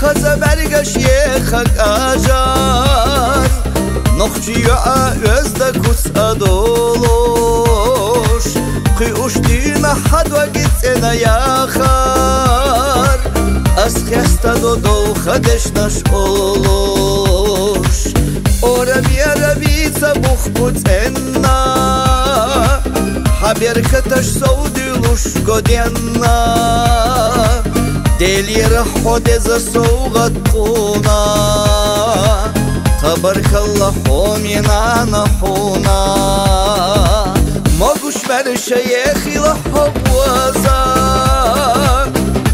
خزا برگش یخک آجار نخچی özde kusa doluş Qi uçtiğine had ve gitsene yakar Az xesta dodol xadeşnaş oluş Ora biarabica buch putenna Haber kataş saudiluş godenna Delira hodeza sougat quna تبارك الله حومنا نحونا موجوش بر شيخي لحوزا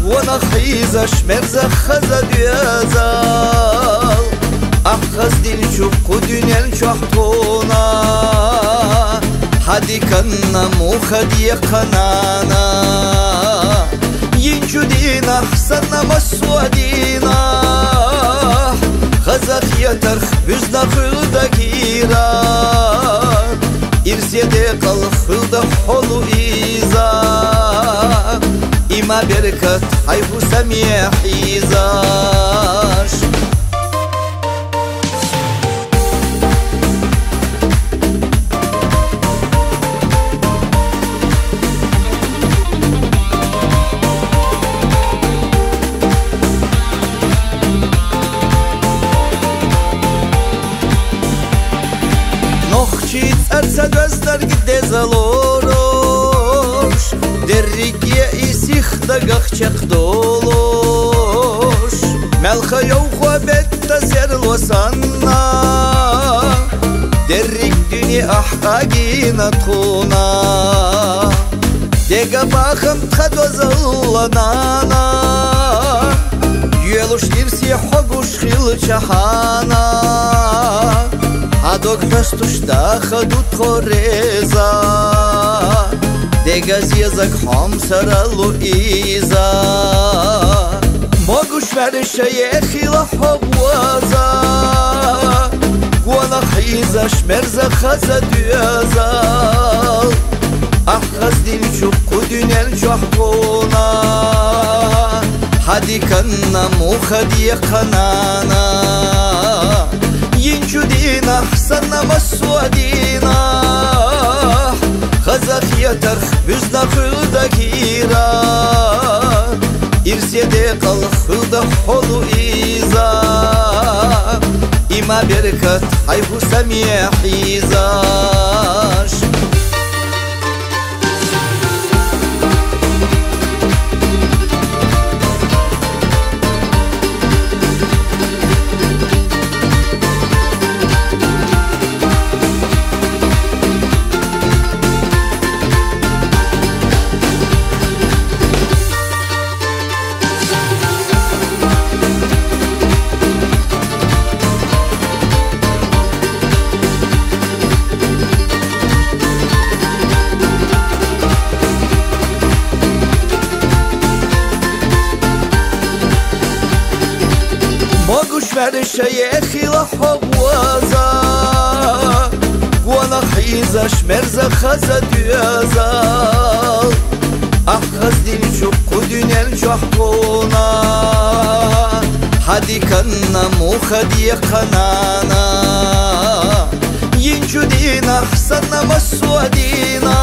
ونخيزش مرزا خزا ديازال أخز دل شوق دنيا شحطونا حدي كنا مخدي قنانا ينجو دينا حسنا مسودينا Xazat yatar yüzde xılda gira İrsiyede kal xılda holu iza İma berkat hayfu samiye hizaş Arsa gözler gide zaloş Derrikiye isih da gahçak doluş Melha yavğa betta zerlosanna Derrik dünya ahagina tuna Dega bakım tadozallanana Yeluş irsi hoguş xil çahana Adok rastuşta xadut xoreza Degaz yazak ham saralu iza Moguş ver şeyekhi la havvaza Guana xiza şmerza xaza düazal Ahaz dil çuqqu dünel çuhquna Hadi kanna mukhadi qanana ينجو دينا حسنا مسودينا خزات يترخ بزنا خلدا كيرا إرسيدي قل خلدا حلو إيزا إما بركت حيفو سميع حيزاش Moguş ver şeyekhi la havvaza Guana xiza şmerza xaza düazal Ahaz dil çuqqu dünel çuhquna Hadi kanna mukhadi qanana Yinju dina حسنا مسودينا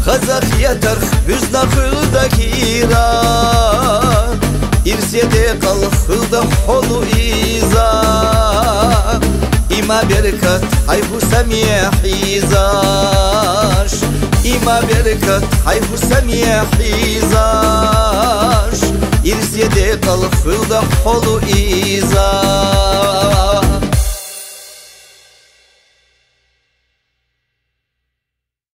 Xazat yatar yüzna xılda kira İrsiyede kal xılda holu iza İma berkat hayfu samiye hizaş İma berkat hayfu samiye hizaş İrsiyede kal xılda holu iza